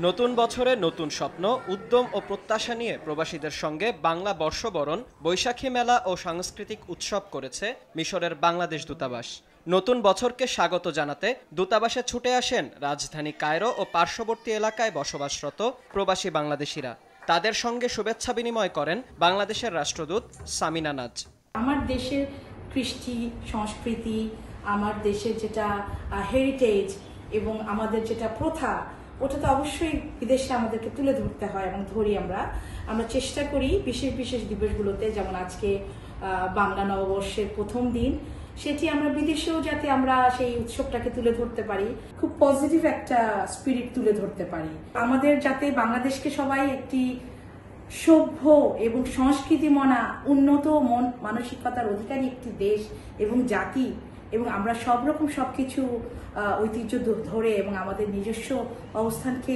নতুন বছরে নতুন স্বপ্ন, উদ্যম ও প্রত্যাশা নিয়ে প্রবাসীদের সঙ্গে বাংলা বর্ষবরণ, বৈশাখী মেলা ও সাংস্কৃতিক উৎসব করেছে মিশরের বাংলাদেশ দূতাবাস। নতুন বছরকে স্বাগত জানাতে দূতাবাসে ছুটে আসেন রাজধানী কায়রো ও পার্শ্ববর্তী এলাকায় বসবাসরত প্রবাসী বাংলাদেশিরা। তাদের সঙ্গে শুভেচ্ছা বিনিময় করেন বাংলাদেশের রাষ্ট্রদূত সামিনা নাজ। আমার দেশের কৃষ্টি সংস্কৃতি, আমার দেশের যেটা হেরিটেজ এবং আমাদের যেটা প্রথা, ওটা তো অবশ্যই বিদেশে আমাদেরকে তুলে ধরতে হয় এবং ধরি। আমরা চেষ্টা করি বিশেষ বিশেষ দিবসগুলোতে, যেমন আজকে বাংলা নববর্ষের প্রথম দিন, সেটি আমরা বিদেশেও যাতে আমরা সেই উৎসবটাকে তুলে ধরতে পারি, খুব পজিটিভ একটা স্পিরিট তুলে ধরতে পারি। আমাদের যাতে বাংলাদেশকে সবাই একটি সভ্য এবং সংস্কৃতিমনা উন্নত মানসিকতার অধিকারী একটি দেশ এবং জাতি, এবং আমরা সব রকম সবকিছু ঐতিহ্য ধরে এবং আমাদের নিজস্ব অবস্থানকে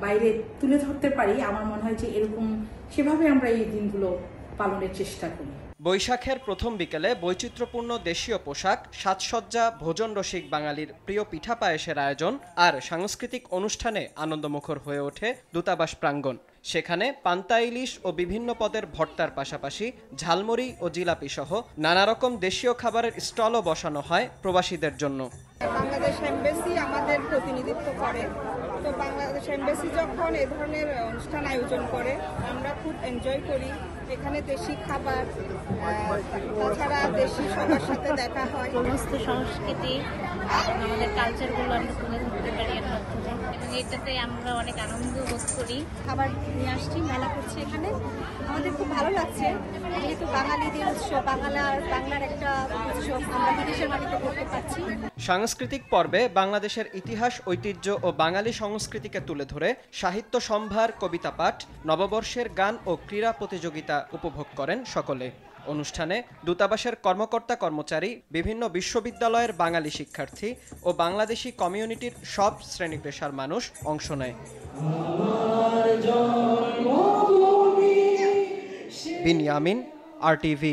বাইরে তুলে ধরতে পারি। আমার মনে হয় যে এরকম সেভাবে আমরা এই দিনগুলো পালনের চেষ্টা করি। বৈশাখের প্রথম বিকেলে বৈচিত্র্যপূর্ণ দেশীয় পোশাক, সাজসজ্জা, ভোজন রসিক বাঙালির প্রিয় পিঠা পায়েসের আয়োজন আর সাংস্কৃতিক অনুষ্ঠানে আনন্দমুখর হয়ে ওঠে দূতাবাস প্রাঙ্গণ। সেখানে পান্তা ইলিশ ও বিভিন্ন পদের ভর্তার পাশাপাশি ঝালমুড়ি ও জিলাপি সহ নানা রকম দেশীয় খাবারের স্টলও বসানো হয় প্রবাসীদের জন্য। বাংলাদেশ এমবাসি আমাদের প্রতিনিধিত্ব করে, তো বাংলাদেশ এমবাসি যখন এ ধরনের অনুষ্ঠান আয়োজন করে আমরা খুব এনজয় করি। এখানে দেশি খাবার, তাছাড়া দেশি সবার সাথে দেখা হয়। সমস্ত সংস্কৃতি আমাদের কালচারগুলো আমরা তুলে ধরতে পারি এর মাধ্যমে, এবং এটাতে আমরা অনেক আনন্দ বোধ করি। খাবার নিয়ে আসছি, মেলা করছি এখানে, আমাদের খুব ভালো লাগছে। যেহেতু বাঙালিদের উৎসব, বাংলার একটা উৎসব আমরা বিদেশের মাটিতে করতে পারছি। সাংস্কৃতিক পর্বে বাংলাদেশের ইতিহাস, ঐতিহ্য ও বাঙালি সংস্কৃতিকে তুলে ধরে সাহিত্য সম্ভার, কবিতা পাঠ, নববর্ষের গান ও ক্রীড়া প্রতিযোগিতা উপভোগ করেন সকলে। অনুষ্ঠানে দূতাবাসের কর্মকর্তা কর্মচারী, বিভিন্ন বিশ্ববিদ্যালয়ের বাঙালি শিক্ষার্থী ও বাংলাদেশি কমিউনিটির সব শ্রেণী পেশার মানুষ অংশ নেয়। বিনিয়ামিন, RTV।